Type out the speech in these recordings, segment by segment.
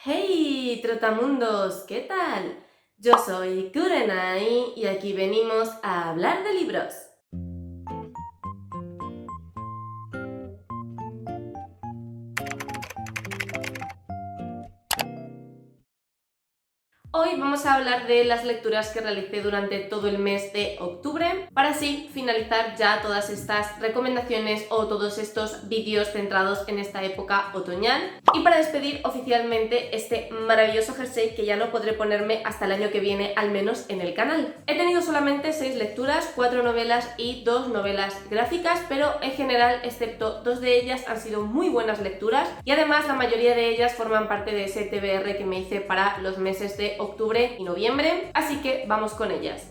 Hey, trotamundos, ¿qué tal? Yo soy Kurenai y aquí venimos a hablar de libros. Hoy vamos a hablar de las lecturas que realicé durante todo el mes de octubre para así finalizar ya todas estas recomendaciones o todos estos vídeos centrados en esta época otoñal y para despedir oficialmente este maravilloso jersey que ya no podré ponerme hasta el año que viene, al menos en el canal. He tenido solamente 6 lecturas, 4 novelas y 2 novelas gráficas, pero en general, excepto 2 de ellas, han sido muy buenas lecturas y además la mayoría de ellas forman parte de ese TBR que me hice para los meses de octubre y noviembre, así que vamos con ellas.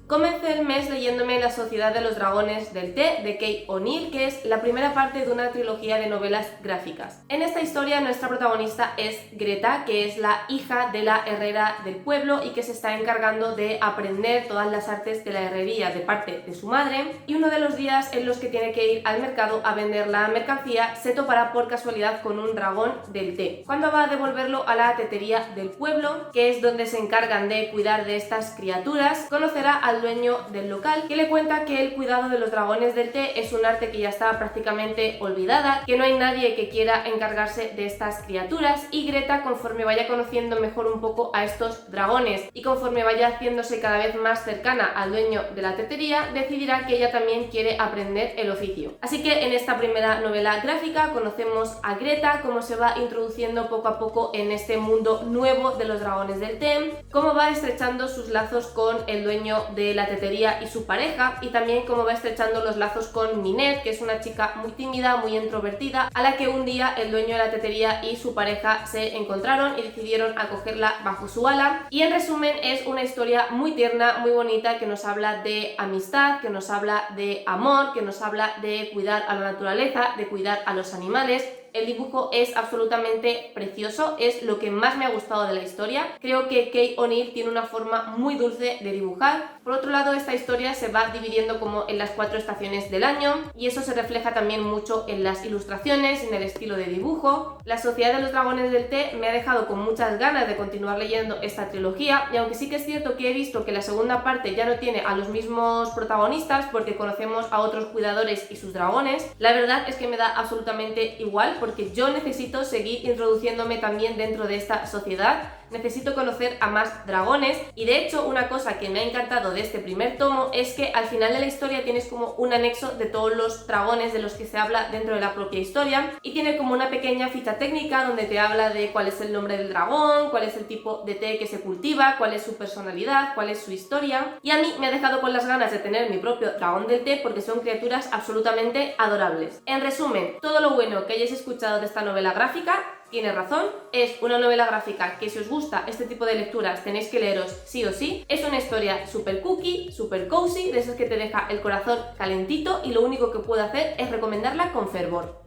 Comencé el mes leyéndome La Sociedad de los Dragones del Té de Kate O'Neill, que es la primera parte de una trilogía de novelas gráficas. En esta historia nuestra protagonista es Greta, que es la hija de la herrera del pueblo y que se está encargando de aprender todas las artes de la herrería de parte de su madre, y uno de los días en los que tiene que ir al mercado a vender la mercancía se topará por casualidad con un dragón del té. Cuando va a devolverlo a la tetería del pueblo, que es donde se encargan de cuidar de estas criaturas, conocerá al dueño del local, que le cuenta que el cuidado de los dragones del té es un arte que ya está prácticamente olvidada, que no hay nadie que quiera encargarse de estas criaturas, y Greta, conforme vaya conociendo mejor un poco a estos dragones y conforme vaya haciéndose cada vez más cercana al dueño de la tetería, decidirá que ella también quiere aprender el oficio. Así que en esta primera novela gráfica conocemos a Greta, cómo se va introduciendo poco a poco en este mundo nuevo de los dragones del té, cómo va estrechando sus lazos con el dueño de la tetería y su pareja, y también cómo va estrechando los lazos con Minette, que es una chica muy tímida, muy introvertida, a la que un día el dueño de la tetería y su pareja se encontraron y decidieron acogerla bajo su ala. Y en resumen es una historia muy tierna, muy bonita, que nos habla de amistad, que nos habla de amor, que nos habla de cuidar a la naturaleza, de cuidar a los animales. El dibujo es absolutamente precioso, es lo que más me ha gustado de la historia. Creo que Kate O'Neill tiene una forma muy dulce de dibujar. Por otro lado, esta historia se va dividiendo como en las 4 estaciones del año y eso se refleja también mucho en las ilustraciones, en el estilo de dibujo. La Sociedad de los Dragones del Té me ha dejado con muchas ganas de continuar leyendo esta trilogía, y aunque sí que es cierto que he visto que la segunda parte ya no tiene a los mismos protagonistas porque conocemos a otros cuidadores y sus dragones, la verdad es que me da absolutamente igual, porque yo necesito seguir introduciéndome también dentro de esta sociedad, necesito conocer a más dragones. Y de hecho, una cosa que me ha encantado de este primer tomo es que al final de la historia tienes como un anexo de todos los dragones de los que se habla dentro de la propia historia, y tiene como una pequeña ficha técnica donde te habla de cuál es el nombre del dragón, cuál es el tipo de té que se cultiva, cuál es su personalidad, cuál es su historia, y a mí me ha dejado con las ganas de tener mi propio dragón del té porque son criaturas absolutamente adorables. En resumen, todo lo bueno que hayáis escuchado de esta novela gráfica tiene razón, es una novela gráfica que si os gusta este tipo de lecturas tenéis que leeros sí o sí. Es una historia super cookie, super cozy, de esas que te deja el corazón calentito, y lo único que puedo hacer es recomendarla con fervor.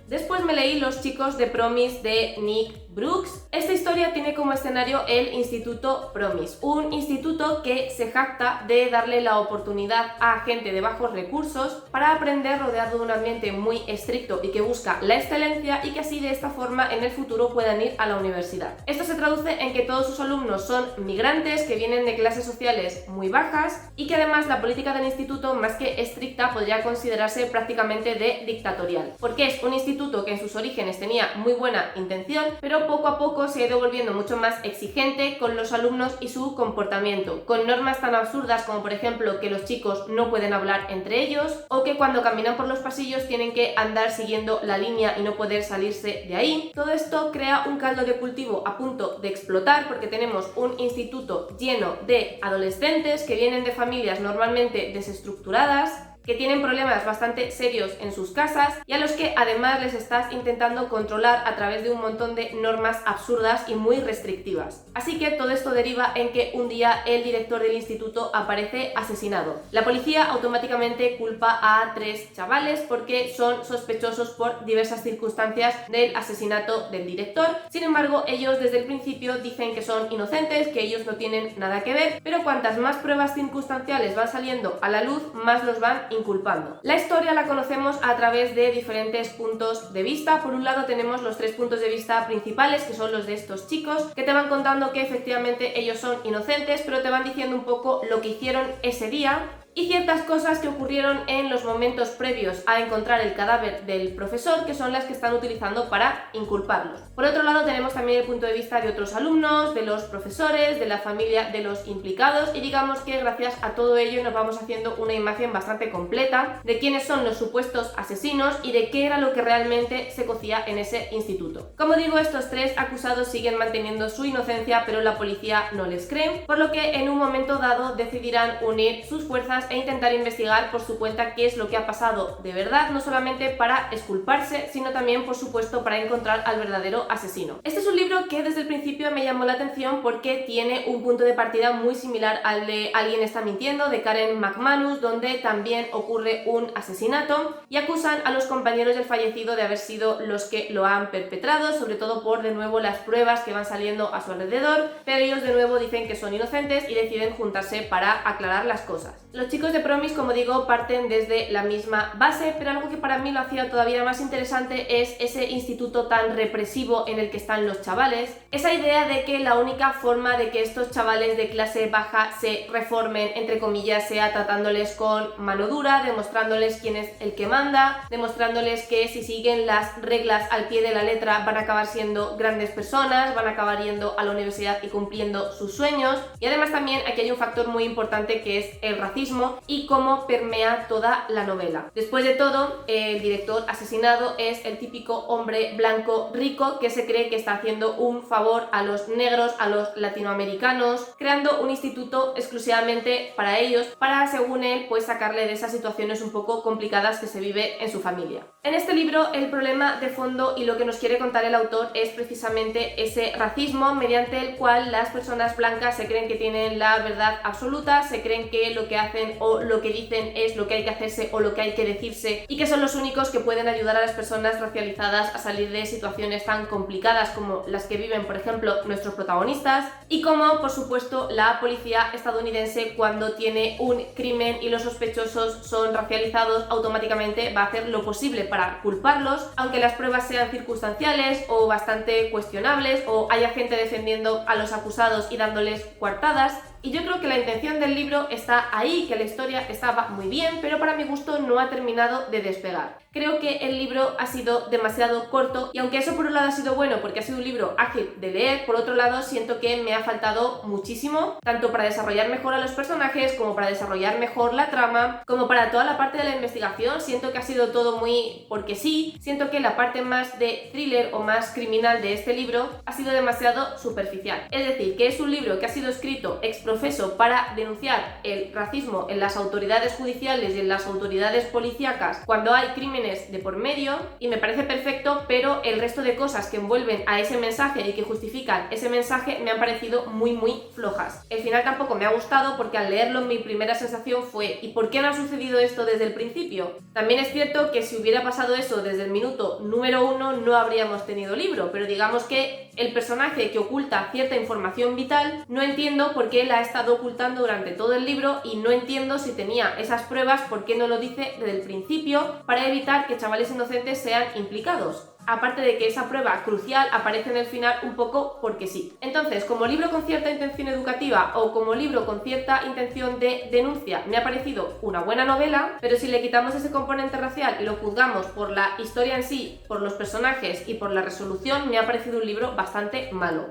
Después me leí Los chicos de Promise de Nick Brooks. Esta historia tiene como escenario el Instituto Promise, un instituto que se jacta de darle la oportunidad a gente de bajos recursos para aprender rodeado de un ambiente muy estricto y que busca la excelencia, y que así de esta forma en el futuro puedan ir a la universidad. Esto se traduce en que todos sus alumnos son migrantes que vienen de clases sociales muy bajas, y que además la política del instituto, más que estricta, podría considerarse prácticamente de dictatorial, porque es un instituto que en sus orígenes tenía muy buena intención, pero poco a poco se ha ido volviendo mucho más exigente con los alumnos y su comportamiento, con normas tan absurdas como por ejemplo que los chicos no pueden hablar entre ellos, o que cuando caminan por los pasillos tienen que andar siguiendo la línea y no poder salirse de ahí. Todo esto crea un caldo de cultivo a punto de explotar, porque tenemos un instituto lleno de adolescentes que vienen de familias normalmente desestructuradas, que tienen problemas bastante serios en sus casas y a los que además les estás intentando controlar a través de un montón de normas absurdas y muy restrictivas. Así que todo esto deriva en que un día el director del instituto aparece asesinado. La policía automáticamente culpa a 3 chavales porque son sospechosos por diversas circunstancias del asesinato del director. Sin embargo, ellos desde el principio dicen que son inocentes, que ellos no tienen nada que ver, pero cuantas más pruebas circunstanciales van saliendo a la luz, más los van inculpando. La historia la conocemos a través de diferentes puntos de vista. Por un lado tenemos los 3 puntos de vista principales, que son los de estos chicos, que te van contando que efectivamente ellos son inocentes, pero te van diciendo un poco lo que hicieron ese día y ciertas cosas que ocurrieron en los momentos previos a encontrar el cadáver del profesor, que son las que están utilizando para inculparlos. Por otro lado tenemos también el punto de vista de otros alumnos, de los profesores, de la familia de los implicados, y digamos que gracias a todo ello nos vamos haciendo una imagen bastante completa de quiénes son los supuestos asesinos y de qué era lo que realmente se cocía en ese instituto. Como digo, estos 3 acusados siguen manteniendo su inocencia, pero la policía no les cree, por lo que en un momento dado decidirán unir sus fuerzas e intentar investigar por su cuenta qué es lo que ha pasado de verdad, no solamente para exculparse, sino también, por supuesto, para encontrar al verdadero asesino. Este es un libro que desde el principio me llamó la atención porque tiene un punto de partida muy similar al de Alguien está mintiendo, de Karen McManus, donde también ocurre un asesinato y acusan a los compañeros del fallecido de haber sido los que lo han perpetrado, sobre todo por, de nuevo, las pruebas que van saliendo a su alrededor, pero ellos de nuevo dicen que son inocentes y deciden juntarse para aclarar las cosas. Los chicos de Promise, como digo, parten desde la misma base, pero algo que para mí lo hacía todavía más interesante es ese instituto tan represivo en el que están los chavales, esa idea de que la única forma de que estos chavales de clase baja se reformen, entre comillas, sea tratándoles con mano dura, demostrándoles quién es el que manda, demostrándoles que si siguen las reglas al pie de la letra van a acabar siendo grandes personas, van a acabar yendo a la universidad y cumpliendo sus sueños. Y además también aquí hay un factor muy importante que es el racismo y cómo permea toda la novela. Después de todo, el director asesinado es el típico hombre blanco rico que se cree que está haciendo un favor a los negros, a los latinoamericanos, creando un instituto exclusivamente para ellos, para, según él, pues sacarle de esas situaciones un poco complicadas que se vive en su familia. En este libro, el problema de fondo y lo que nos quiere contar el autor es precisamente ese racismo mediante el cual las personas blancas se creen que tienen la verdad absoluta, se creen que lo que hacen o lo que dicen es lo que hay que hacerse o lo que hay que decirse, y que son los únicos que pueden ayudar a las personas racializadas a salir de situaciones tan complicadas como las que viven, por ejemplo, nuestros protagonistas, y como, por supuesto, la policía estadounidense, cuando tiene un crimen y los sospechosos son racializados, automáticamente va a hacer lo posible para culparlos, aunque las pruebas sean circunstanciales o bastante cuestionables, o haya gente defendiendo a los acusados y dándoles coartadas. Y yo creo que la intención del libro está ahí, que la historia estaba muy bien, pero para mi gusto no ha terminado de despegar. Creo que el libro ha sido demasiado corto, y aunque eso por un lado ha sido bueno porque ha sido un libro ágil de leer, por otro lado siento que me ha faltado muchísimo, tanto para desarrollar mejor a los personajes, como para desarrollar mejor la trama, como para toda la parte de la investigación. Siento que ha sido todo muy porque sí. Siento que la parte más de thriller o más criminal de este libro ha sido demasiado superficial. Es decir, que es un libro que ha sido escrito ex profeso para denunciar el racismo en las autoridades judiciales y en las autoridades policíacas cuando hay crímenes de por medio, y me parece perfecto, pero el resto de cosas que envuelven a ese mensaje y que justifican ese mensaje me han parecido muy flojas. El final tampoco me ha gustado porque al leerlo mi primera sensación fue ¿y por qué no ha sucedido esto desde el principio? También es cierto que si hubiera pasado eso desde el minuto número 1 no habríamos tenido libro, pero digamos que el personaje que oculta cierta información vital no entiendo por qué la ha estado ocultando durante todo el libro, y no entiendo si tenía esas pruebas por qué no lo dice desde el principio para evitar que chavales inocentes sean implicados. Aparte de que esa prueba crucial aparece en el final un poco porque sí. Entonces, como libro con cierta intención educativa o como libro con cierta intención de denuncia, me ha parecido una buena novela, pero si le quitamos ese componente racial y lo juzgamos por la historia en sí, por los personajes y por la resolución, me ha parecido un libro bastante malo.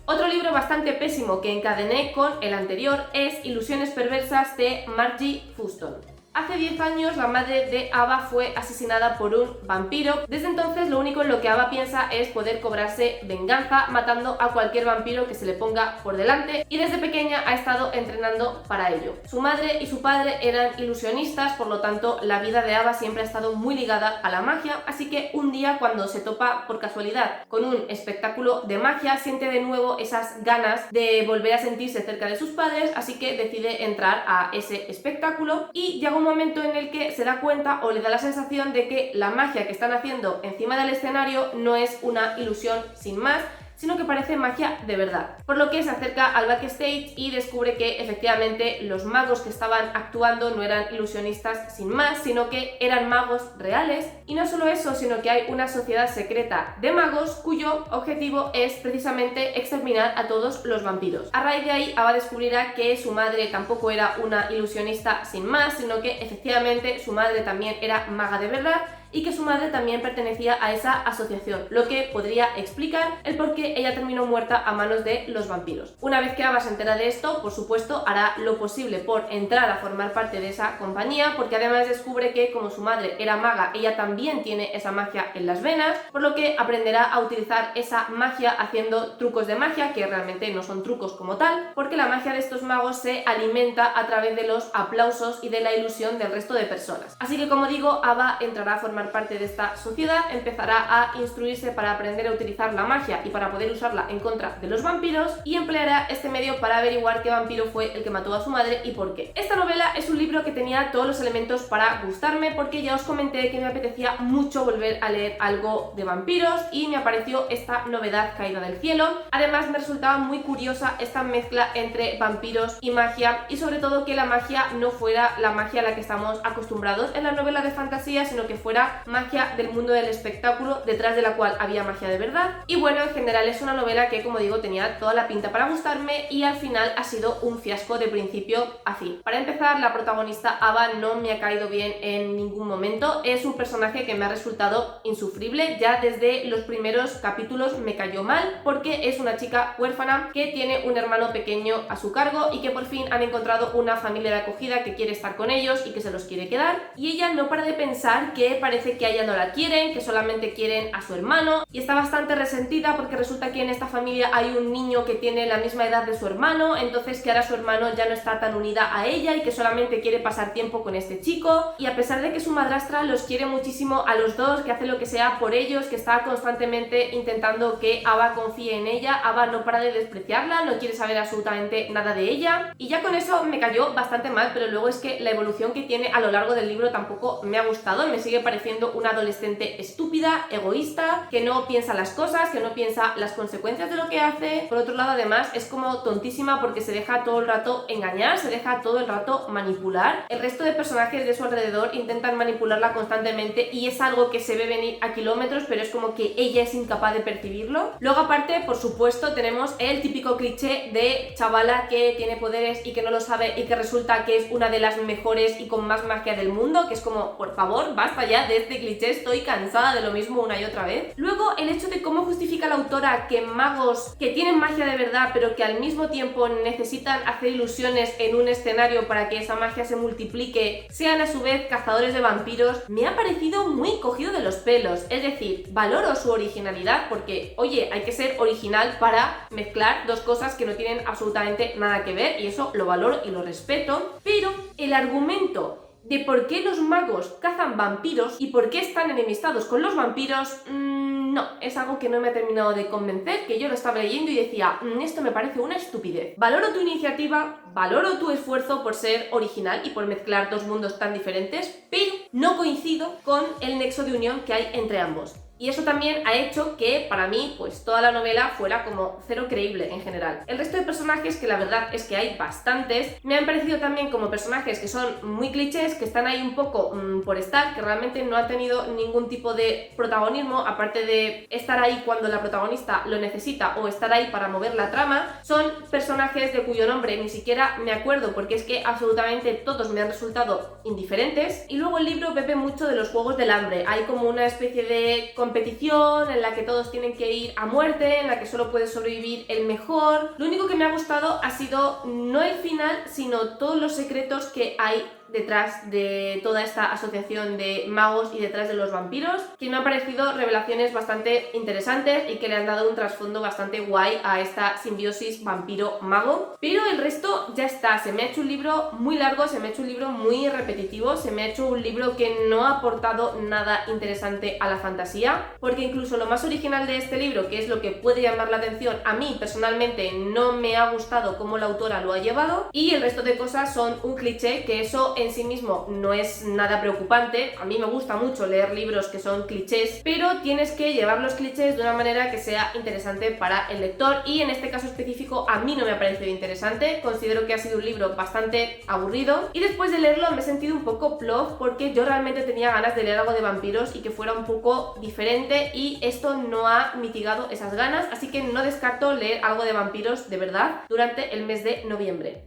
Otro libro bastante pésimo que encadené con el anterior es Ilusiones perversas de Margie Fuston. Hace 10 años la madre de Ava fue asesinada por un vampiro. Desde entonces lo único en lo que Ava piensa es poder cobrarse venganza matando a cualquier vampiro que se le ponga por delante, y desde pequeña ha estado entrenando para ello. Su madre y su padre eran ilusionistas, por lo tanto la vida de Ava siempre ha estado muy ligada a la magia, así que un día, cuando se topa por casualidad con un espectáculo de magia, siente de nuevo esas ganas de volver a sentirse cerca de sus padres, así que decide entrar a ese espectáculo, y llega un momento en el que se da cuenta o le da la sensación de que la magia que están haciendo encima del escenario no es una ilusión sin más, sino que parece magia de verdad. Por lo que se acerca al backstage y descubre que efectivamente los magos que estaban actuando no eran ilusionistas sin más, sino que eran magos reales. Y no solo eso, sino que hay una sociedad secreta de magos cuyo objetivo es precisamente exterminar a todos los vampiros. A raíz de ahí, Ava descubrirá que su madre tampoco era una ilusionista sin más, sino que efectivamente su madre también era maga de verdad y que su madre también pertenecía a esa asociación, lo que podría explicar el por qué ella terminó muerta a manos de los vampiros. Una vez que Ava se entera de esto, por supuesto, hará lo posible por entrar a formar parte de esa compañía, porque además descubre que como su madre era maga, ella también tiene esa magia en las venas, por lo que aprenderá a utilizar esa magia haciendo trucos de magia, que realmente no son trucos como tal, porque la magia de estos magos se alimenta a través de los aplausos y de la ilusión del resto de personas. Así que, como digo, Ava entrará a formar parte de esta sociedad, empezará a instruirse para aprender a utilizar la magia y para poder usarla en contra de los vampiros, y empleará este medio para averiguar qué vampiro fue el que mató a su madre y por qué. Esta novela es un libro que tenía todos los elementos para gustarme, porque ya os comenté que me apetecía mucho volver a leer algo de vampiros y me apareció esta novedad caída del cielo. Además, me resultaba muy curiosa esta mezcla entre vampiros y magia, y sobre todo que la magia no fuera la magia a la que estamos acostumbrados en la novela de fantasía, sino que fuera magia del mundo del espectáculo, detrás de la cual había magia de verdad. Y bueno, en general es una novela que, como digo, tenía toda la pinta para gustarme y al final ha sido un fiasco de principio a fin. Para empezar, la protagonista Ava no me ha caído bien en ningún momento. Es un personaje que me ha resultado insufrible. Ya desde los primeros capítulos me cayó mal, porque es una chica huérfana que tiene un hermano pequeño a su cargo y que por fin han encontrado una familia de acogida que quiere estar con ellos y que se los quiere quedar. Y ella no para de pensar que parece que a ella no la quieren, que solamente quieren a su hermano, y está bastante resentida porque resulta que en esta familia hay un niño que tiene la misma edad de su hermano, entonces que ahora su hermano ya no está tan unida a ella y que solamente quiere pasar tiempo con este chico. Y a pesar de que su madrastra los quiere muchísimo a los dos, que hace lo que sea por ellos, que está constantemente intentando que Ava confíe en ella, Ava no para de despreciarla, no quiere saber absolutamente nada de ella, y ya con eso me cayó bastante mal. Pero luego es que la evolución que tiene a lo largo del libro tampoco me ha gustado, me sigue pareciendo una adolescente estúpida, egoísta, que no piensa las cosas, que no piensa las consecuencias de lo que hace. Por otro lado, además, es como tontísima porque se deja todo el rato engañar, se deja todo el rato manipular. El resto de personajes de su alrededor intentan manipularla constantemente y es algo que se ve venir a kilómetros, pero es como que ella es incapaz de percibirlo. Luego, aparte, por supuesto, tenemos el típico cliché de chavala que tiene poderes y que no lo sabe y que resulta que es una de las mejores y con más magia del mundo, que es como, por favor, basta ya de este cliché, estoy cansada de lo mismo una y otra vez. Luego, el hecho de cómo justifica la autora que magos que tienen magia de verdad pero que al mismo tiempo necesitan hacer ilusiones en un escenario para que esa magia se multiplique sean a su vez cazadores de vampiros, me ha parecido muy cogido de los pelos. Es decir, valoro su originalidad porque, oye, hay que ser original para mezclar dos cosas que no tienen absolutamente nada que ver, y eso lo valoro y lo respeto, pero el argumento de por qué los magos cazan vampiros y por qué están enemistados con los vampiros, no, es algo que no me ha terminado de convencer, que yo lo estaba leyendo y decía, esto me parece una estupidez. Valoro tu iniciativa, valoro tu esfuerzo por ser original y por mezclar dos mundos tan diferentes, pero no coincido con el nexo de unión que hay entre ambos. Y eso también ha hecho que, para mí, pues toda la novela fuera como cero creíble en general. El resto de personajes, que la verdad es que hay bastantes, me han parecido también como personajes que son muy clichés, que están ahí un poco por estar, que realmente no han tenido ningún tipo de protagonismo, aparte de estar ahí cuando la protagonista lo necesita o estar ahí para mover la trama. Son personajes de cuyo nombre ni siquiera me acuerdo, porque es que absolutamente todos me han resultado indiferentes. Y luego el libro bebe mucho de los juegos del hambre. Hay como una especie de competición en la que todos tienen que ir a muerte, en la que solo puede sobrevivir el mejor. Lo único que me ha gustado ha sido no el final, sino todos los secretos que hay detrás de toda esta asociación de magos y detrás de los vampiros, que me han parecido revelaciones bastante interesantes y que le han dado un trasfondo bastante guay a esta simbiosis vampiro-mago. Pero el resto ya está, se me ha hecho un libro muy largo, se me ha hecho un libro muy repetitivo, se me ha hecho un libro que no ha aportado nada interesante a la fantasía, porque incluso lo más original de este libro, que es lo que puede llamar la atención, a mí personalmente no me ha gustado cómo la autora lo ha llevado, y el resto de cosas son un cliché, que eso esto en sí mismo no es nada preocupante. A mí me gusta mucho leer libros que son clichés, pero tienes que llevar los clichés de una manera que sea interesante para el lector, y en este caso específico a mí no me ha parecido interesante. Considero que ha sido un libro bastante aburrido, y después de leerlo me he sentido un poco plof, porque yo realmente tenía ganas de leer algo de vampiros y que fuera un poco diferente, y esto no ha mitigado esas ganas, así que no descarto leer algo de vampiros de verdad durante el mes de noviembre.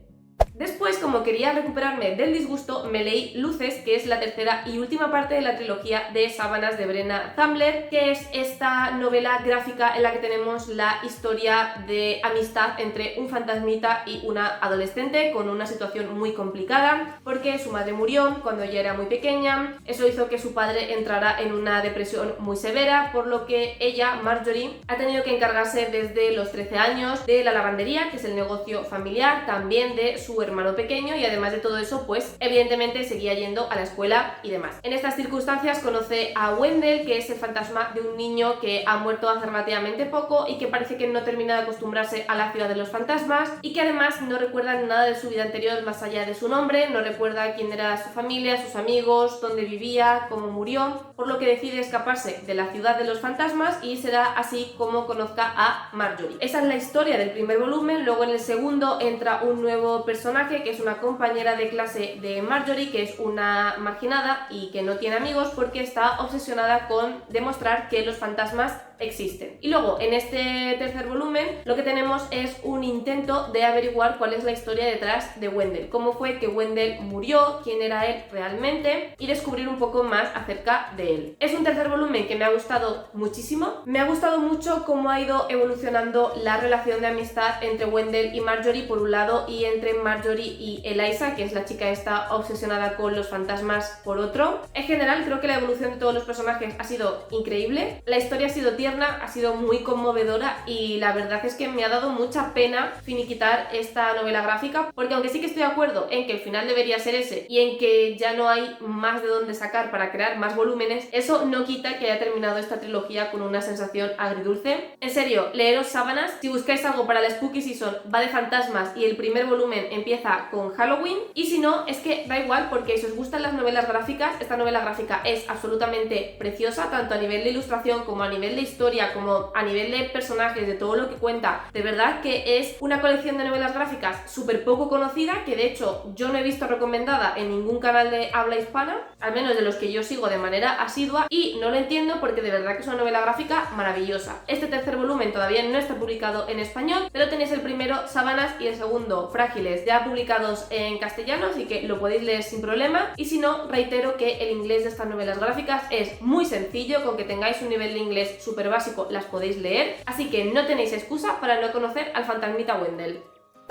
Después, como quería recuperarme del disgusto, me leí Luces, que es la tercera y última parte de la trilogía de Sábanas de Brenna Thumbler, que es esta novela gráfica en la que tenemos la historia de amistad entre un fantasmita y una adolescente con una situación muy complicada, porque su madre murió cuando ella era muy pequeña. Eso hizo que su padre entrara en una depresión muy severa, por lo que ella, Marjorie, ha tenido que encargarse desde los 13 años de la lavandería, que es el negocio familiar, también de su hermano pequeño, y además de todo eso, pues evidentemente seguía yendo a la escuela y demás. En estas circunstancias conoce a Wendell, que es el fantasma de un niño que ha muerto hace relativamente poco y que parece que no termina de acostumbrarse a la ciudad de los fantasmas, y que además no recuerda nada de su vida anterior más allá de su nombre, no recuerda quién era su familia, sus amigos, dónde vivía, cómo murió, por lo que decide escaparse de la ciudad de los fantasmas, y será así como conozca a Marjorie. Esa es la historia del primer volumen. Luego en el segundo entra un nuevo personaje, que es una compañera de clase de Marjorie, que es una marginada y que no tiene amigos porque está obsesionada con demostrar que los fantasmas existen. Y luego en este tercer volumen lo que tenemos es un intento de averiguar cuál es la historia detrás de Wendell, cómo fue que Wendell murió, quién era él realmente, y descubrir un poco más acerca de él. Es un tercer volumen que me ha gustado muchísimo. Me ha gustado mucho cómo ha ido evolucionando la relación de amistad entre Wendell y Marjorie por un lado, y entre Marjorie y Eliza, que es la chica esta obsesionada con los fantasmas, por otro. En general creo que la evolución de todos los personajes ha sido increíble. La historia ha sido tierna, ha sido muy conmovedora, y la verdad es que me ha dado mucha pena finiquitar esta novela gráfica, porque aunque sí que estoy de acuerdo en que el final debería ser ese y en que ya no hay más de dónde sacar para crear más volúmenes, eso no quita que haya terminado esta trilogía con una sensación agridulce. En serio, leeros Sábanas. Si buscáis algo para la Spooky Season, va de fantasmas y el primer volumen empieza con Halloween, y si no, es que da igual, porque si os gustan las novelas gráficas, esta novela gráfica es absolutamente preciosa, tanto a nivel de ilustración como a nivel de historia, como a nivel de personajes, de todo lo que cuenta. De verdad que es una colección de novelas gráficas súper poco conocida, que de hecho yo no he visto recomendada en ningún canal de habla hispana, al menos de los que yo sigo de manera asidua, y no lo entiendo porque de verdad que es una novela gráfica maravillosa. Este tercer volumen todavía no está publicado en español, pero tenéis el primero, Sábanas, y el segundo, Frágiles, ya publicados en castellano, así que lo podéis leer sin problema. Y si no, reitero que el inglés de estas novelas gráficas es muy sencillo, con que tengáis un nivel de inglés súper básico las podéis leer, así que no tenéis excusa para no conocer al fantasmita Wendell.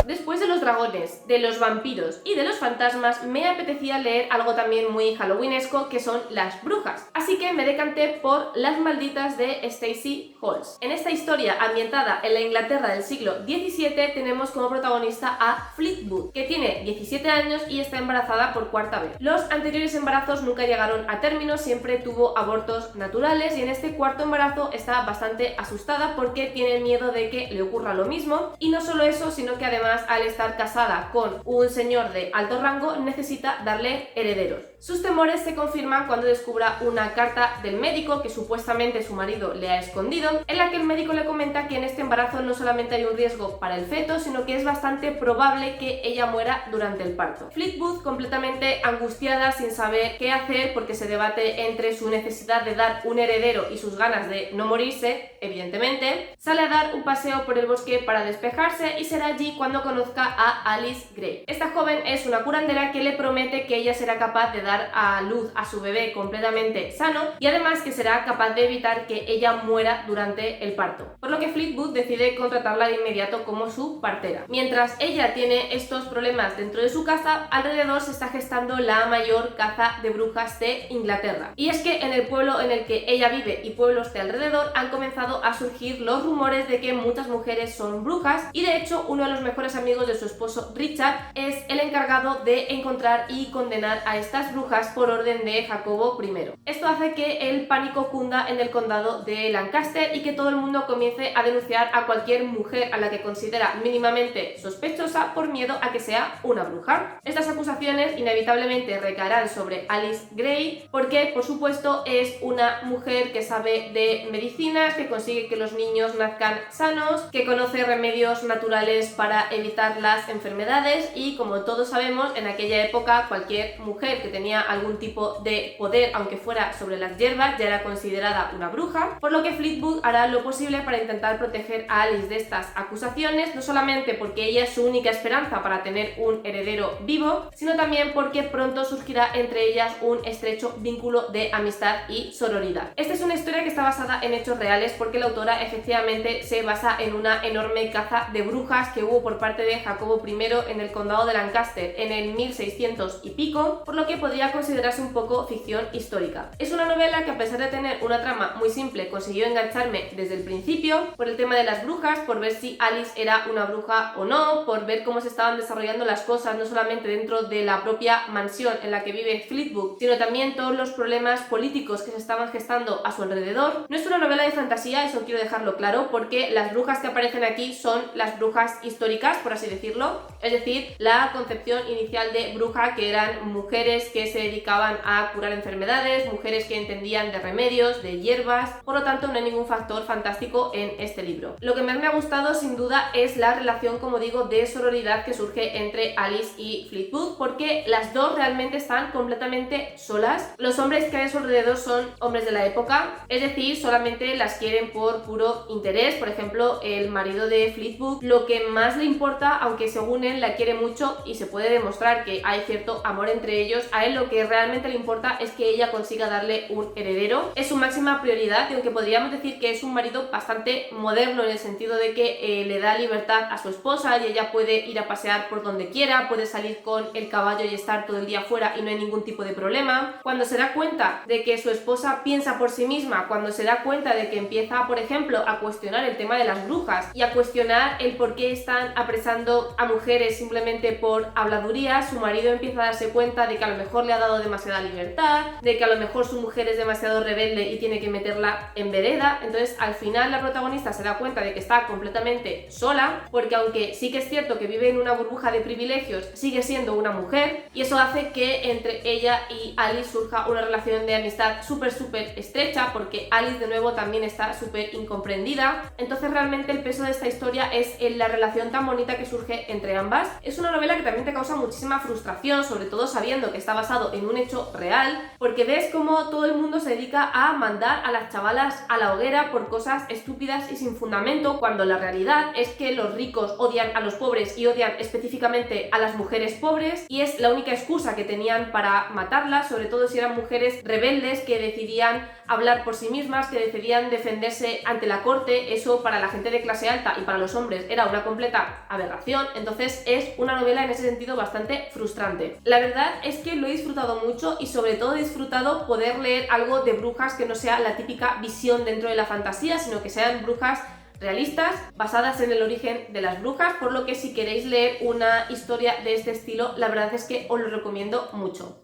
Después de los dragones, de los vampiros y de los fantasmas, me apetecía leer algo también muy halloweenesco, que son las brujas. Así que me decanté por Las malditas de Stacey Holmes. En esta historia, ambientada en la Inglaterra del siglo XVII, tenemos como protagonista a Fleetwood, que tiene 17 años y está embarazada por cuarta vez. Los anteriores embarazos nunca llegaron a término, siempre tuvo abortos naturales, y en este cuarto embarazo está bastante asustada porque tiene miedo de que le ocurra lo mismo. Y no solo eso, sino que además, al estar casada con un señor de alto rango, necesita darle herederos. Sus temores se confirman cuando descubra una carta del médico que supuestamente su marido le ha escondido, en la que el médico le comenta que en este embarazo no solamente hay un riesgo para el feto, sino que es bastante probable que ella muera durante el parto. Fleetwood, completamente angustiada, sin saber qué hacer, porque se debate entre su necesidad de dar un heredero y sus ganas de no morirse, evidentemente, sale a dar un paseo por el bosque para despejarse, y será allí cuando conozca a Alice Gray. Esta joven es una curandera que le promete que ella será capaz de dar a luz a su bebé completamente sano, y además que será capaz de evitar que ella muera durante el parto, por lo que Fleetwood decide contratarla de inmediato como su partera. Mientras ella tiene estos problemas dentro de su casa, alrededor se está gestando la mayor caza de brujas de Inglaterra, y es que en el pueblo en el que ella vive y pueblos de alrededor han comenzado a surgir los rumores de que muchas mujeres son brujas, y de hecho uno de los mejores mejores amigos de su esposo Richard, es el encargado de encontrar y condenar a estas brujas por orden de Jacobo I. Esto hace que el pánico cunda en el condado de Lancaster y que todo el mundo comience a denunciar a cualquier mujer a la que considera mínimamente sospechosa por miedo a que sea una bruja. Estas acusaciones inevitablemente recaerán sobre Alice Gray porque, por supuesto, es una mujer que sabe de medicinas, que consigue que los niños nazcan sanos, que conoce remedios naturales para evitar las enfermedades y, como todos sabemos, en aquella época cualquier mujer que tenía algún tipo de poder, aunque fuera sobre las hierbas, ya era considerada una bruja, por lo que Fleetwood hará lo posible para intentar proteger a Alice de estas acusaciones, no solamente porque ella es su única esperanza para tener un heredero vivo, sino también porque pronto surgirá entre ellas un estrecho vínculo de amistad y sororidad. Esta es una historia que está basada en hechos reales porque la autora efectivamente se basa en una enorme caza de brujas que hubo por parte de Jacobo I en el condado de Lancaster en el 1600 y pico, por lo que podría considerarse un poco ficción histórica. Es una novela que, a pesar de tener una trama muy simple, consiguió engancharme desde el principio por el tema de las brujas, por ver si Alice era una bruja o no, por ver cómo se estaban desarrollando las cosas no solamente dentro de la propia mansión en la que vive Fleetwood, sino también todos los problemas políticos que se estaban gestando a su alrededor. No es una novela de fantasía, eso quiero dejarlo claro, porque las brujas que aparecen aquí son las brujas históricas, por así decirlo, es decir, la concepción inicial de bruja, que eran mujeres que se dedicaban a curar enfermedades, mujeres que entendían de remedios, de hierbas, por lo tanto no hay ningún factor fantástico en este libro. Lo que más me ha gustado sin duda es la relación, como digo, de sororidad que surge entre Alice y Fleetwood, porque las dos realmente están completamente solas. Los hombres que hay a su alrededor son hombres de la época, es decir, solamente las quieren por puro interés. Por ejemplo, el marido de Fleetwood, lo que más le importa, aunque según él la quiere mucho y se puede demostrar que hay cierto amor entre ellos, a él lo que realmente le importa es que ella consiga darle un heredero. Es su máxima prioridad y aunque podríamos decir que es un marido bastante moderno en el sentido de que le da libertad a su esposa y ella puede ir a pasear por donde quiera, puede salir con el caballo y estar todo el día fuera y no hay ningún tipo de problema. Cuando se da cuenta de que su esposa piensa por sí misma, cuando se da cuenta de que empieza, por ejemplo, a cuestionar el tema de las brujas y a cuestionar el por qué están apresando a mujeres simplemente por habladuría, su marido empieza a darse cuenta de que a lo mejor le ha dado demasiada libertad, de que a lo mejor su mujer es demasiado rebelde y tiene que meterla en vereda. Entonces, al final la protagonista se da cuenta de que está completamente sola, porque aunque sí que es cierto que vive en una burbuja de privilegios, sigue siendo una mujer, y eso hace que entre ella y Alice surja una relación de amistad súper estrecha, porque Alice de nuevo también está súper incomprendida. Entonces realmente el peso de esta historia es en la relación tan bonita que surge entre ambas. Es una novela que también te causa muchísima frustración, sobre todo sabiendo que está basado en un hecho real, porque ves cómo todo el mundo se dedica a mandar a las chavalas a la hoguera por cosas estúpidas y sin fundamento, cuando la realidad es que los ricos odian a los pobres y odian específicamente a las mujeres pobres, y es la única excusa que tenían para matarlas, sobre todo si eran mujeres rebeldes que decidían hablar por sí mismas, que decidían defenderse ante la corte. Eso para la gente de clase alta y para los hombres era una completa aberración. Entonces es una novela en ese sentido bastante frustrante. La verdad es que lo he disfrutado mucho y sobre todo he disfrutado poder leer algo de brujas que no sea la típica visión dentro de la fantasía, sino que sean brujas realistas, basadas en el origen de las brujas, por lo que si queréis leer una historia de este estilo, la verdad es que os lo recomiendo mucho.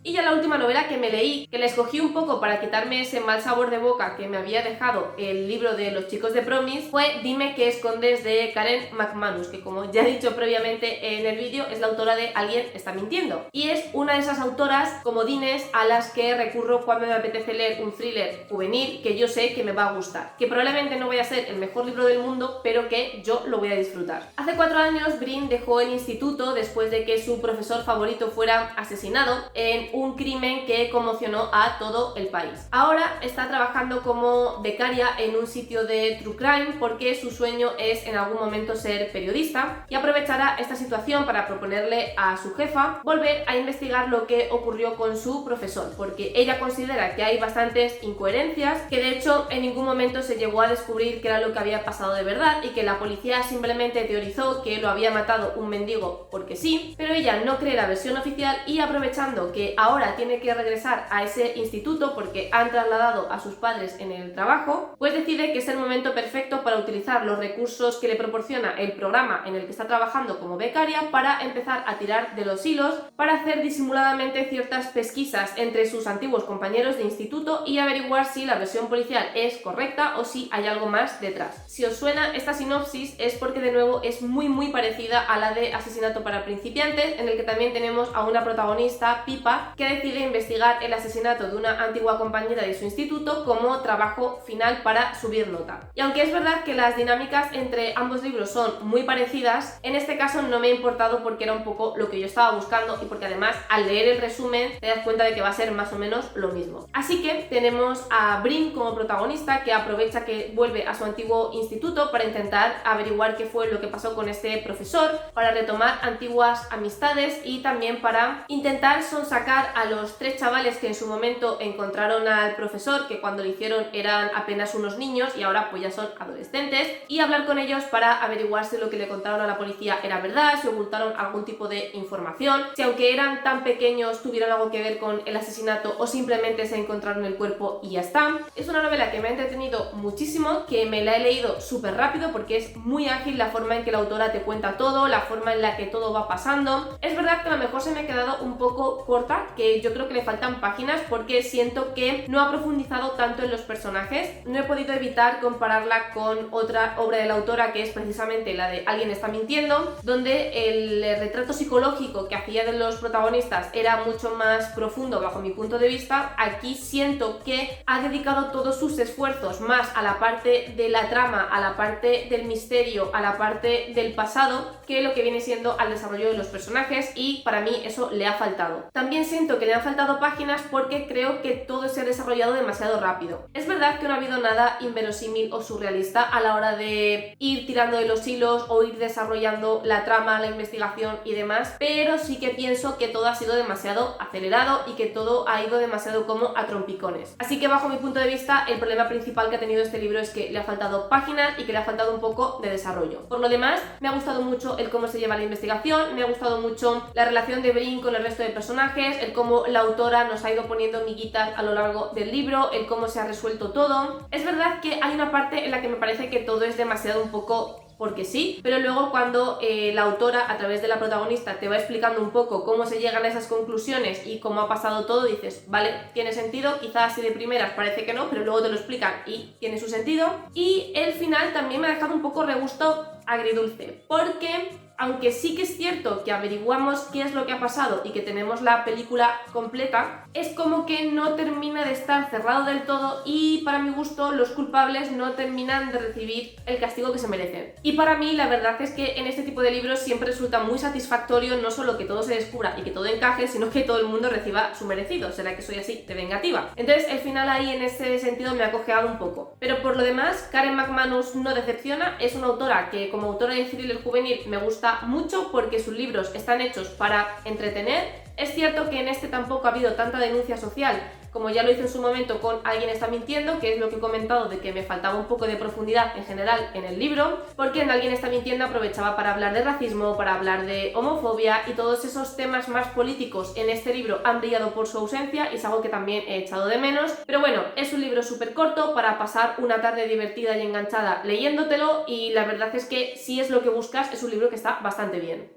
Y ya la última novela que me leí, que la escogí un poco para quitarme ese mal sabor de boca que me había dejado el libro de Los chicos de Promise, fue Dime qué escondes, de Karen McManus, que como ya he dicho previamente en el vídeo, es la autora de Alguien está mintiendo. Y es una de esas autoras comodines a las que recurro cuando me apetece leer un thriller juvenil que yo sé que me va a gustar. Que probablemente no vaya a ser el mejor libro del mundo, pero que yo lo voy a disfrutar. Hace 4 años, Brin dejó el instituto después de que su profesor favorito fuera asesinado en un crimen que conmocionó a todo el país. Ahora está trabajando como becaria en un sitio de true crime porque su sueño es en algún momento ser periodista, y aprovechará esta situación para proponerle a su jefa volver a investigar lo que ocurrió con su profesor, porque ella considera que hay bastantes incoherencias, que de hecho en ningún momento se llegó a descubrir qué era lo que había pasado de verdad y que la policía simplemente teorizó que lo había matado un mendigo porque sí, pero ella no cree la versión oficial y aprovechando que ahora tiene que regresar a ese instituto porque han trasladado a sus padres en el trabajo, pues decide que es el momento perfecto para utilizar los recursos que le proporciona el programa en el que está trabajando como becaria para empezar a tirar de los hilos, para hacer disimuladamente ciertas pesquisas entre sus antiguos compañeros de instituto y averiguar si la versión policial es correcta o si hay algo más detrás. Si os suena esta sinopsis es porque de nuevo es muy parecida a la de Asesinato para principiantes, en el que también tenemos a una protagonista, Pipa, que decide investigar el asesinato de una antigua compañera de su instituto como trabajo final para subir nota. Y aunque es verdad que las dinámicas entre ambos libros son muy parecidas, en este caso no me ha importado porque era un poco lo que yo estaba buscando y porque además al leer el resumen te das cuenta de que va a ser más o menos lo mismo. Así que tenemos a Brin como protagonista, que aprovecha que vuelve a su antiguo instituto para intentar averiguar qué fue lo que pasó con este profesor, para retomar antiguas amistades y también para intentar sonsacar a los 3 chavales que en su momento encontraron al profesor, que cuando lo hicieron eran apenas unos niños y ahora pues ya son adolescentes, y hablar con ellos para averiguar si lo que le contaron a la policía era verdad, si ocultaron algún tipo de información, si aunque eran tan pequeños tuvieron algo que ver con el asesinato o simplemente se encontraron el cuerpo y ya está. Es una novela que me ha entretenido muchísimo, que me la he leído súper rápido porque es muy ágil la forma en que la autora te cuenta todo, la forma en la que todo va pasando. Es verdad que a lo mejor se me ha quedado un poco corta, que yo creo que le faltan páginas porque siento que no ha profundizado tanto en los personajes. No he podido evitar compararla con otra obra de la autora, que es precisamente la de Alguien está mintiendo, donde el retrato psicológico que hacía de los protagonistas era mucho más profundo bajo mi punto de vista. Aquí siento que ha dedicado todos sus esfuerzos más a la parte de la trama, a la parte del misterio, a la parte del pasado, que lo que viene siendo al desarrollo de los personajes, y para mí eso le ha faltado. También siento que le han faltado páginas porque creo que todo se ha desarrollado demasiado rápido. Es verdad que no ha habido nada inverosímil o surrealista a la hora de ir tirando de los hilos o ir desarrollando la trama, la investigación y demás, pero sí que pienso que todo ha sido demasiado acelerado y que todo ha ido demasiado como a trompicones. Así que bajo mi punto de vista el problema principal que ha tenido este libro es que le ha faltado páginas y que le ha faltado un poco de desarrollo. Por lo demás, me ha gustado mucho el cómo se lleva la investigación, me ha gustado mucho la relación de Brin con el resto de personajes, el cómo la autora nos ha ido poniendo miguitas a lo largo del libro, el cómo se ha resuelto todo. Es verdad que hay una parte en la que me parece que todo es demasiado un poco porque sí, pero luego cuando la autora a través de la protagonista te va explicando un poco cómo se llegan a esas conclusiones y cómo ha pasado todo, dices, vale, tiene sentido, quizás así de primeras parece que no, pero luego te lo explican y tiene su sentido. Y el final también me ha dejado un poco regusto agridulce, porque aunque sí que es cierto que averiguamos qué es lo que ha pasado y que tenemos la película completa, es como que no termina de estar cerrado del todo y para mi gusto los culpables no terminan de recibir el castigo que se merecen. Y para mí la verdad es que en este tipo de libros siempre resulta muy satisfactorio no solo que todo se descubra y que todo encaje, sino que todo el mundo reciba su merecido. Será que soy así de vengativa. Entonces el final ahí en ese sentido me ha cojeado un poco. Pero por lo demás, Karen McManus no decepciona, es una autora que como autora de thriller juvenil me gusta mucho porque sus libros están hechos para entretener. Es cierto que en este tampoco ha habido tanta denuncia social como ya lo hizo en su momento con Alguien está mintiendo, que es lo que he comentado de que me faltaba un poco de profundidad en general en el libro, porque en Alguien está mintiendo aprovechaba para hablar de racismo, para hablar de homofobia, y todos esos temas más políticos en este libro han brillado por su ausencia y es algo que también he echado de menos. Pero bueno, es un libro súper corto para pasar una tarde divertida y enganchada leyéndotelo, y la verdad es que si es lo que buscas es un libro que está bastante bien.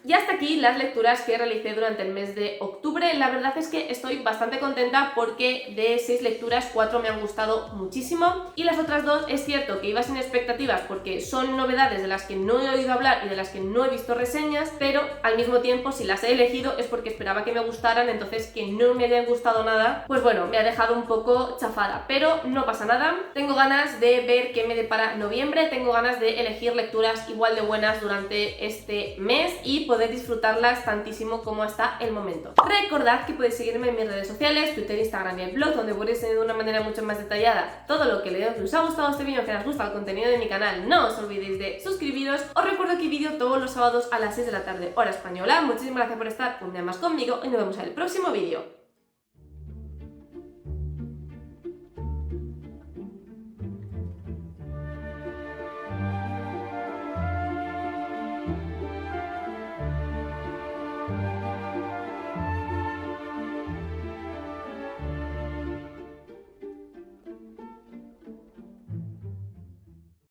Y hasta aquí las lecturas que realicé durante el mes de octubre. La verdad es que estoy bastante contenta porque de 6 lecturas 4 me han gustado muchísimo y las otras 2 es cierto que iba sin expectativas porque son novedades de las que no he oído hablar y de las que no he visto reseñas, pero al mismo tiempo si las he elegido es porque esperaba que me gustaran, entonces que no me hayan gustado nada, pues bueno, me ha dejado un poco chafada, pero no pasa nada. Tengo ganas de ver qué me depara noviembre, tengo ganas de elegir lecturas igual de buenas durante este mes y poder disfrutarlas tantísimo como hasta el momento. Recordad que podéis seguirme en mis redes sociales, Twitter, Instagram y el blog, donde podéis tener de una manera mucho más detallada todo lo que leo. Si os ha gustado este vídeo, que os gusta el contenido de mi canal, no os olvidéis de suscribiros. Os recuerdo que vídeo todos los sábados a las 6 de la tarde, hora española. Muchísimas gracias por estar un día más conmigo y nos vemos en el próximo vídeo.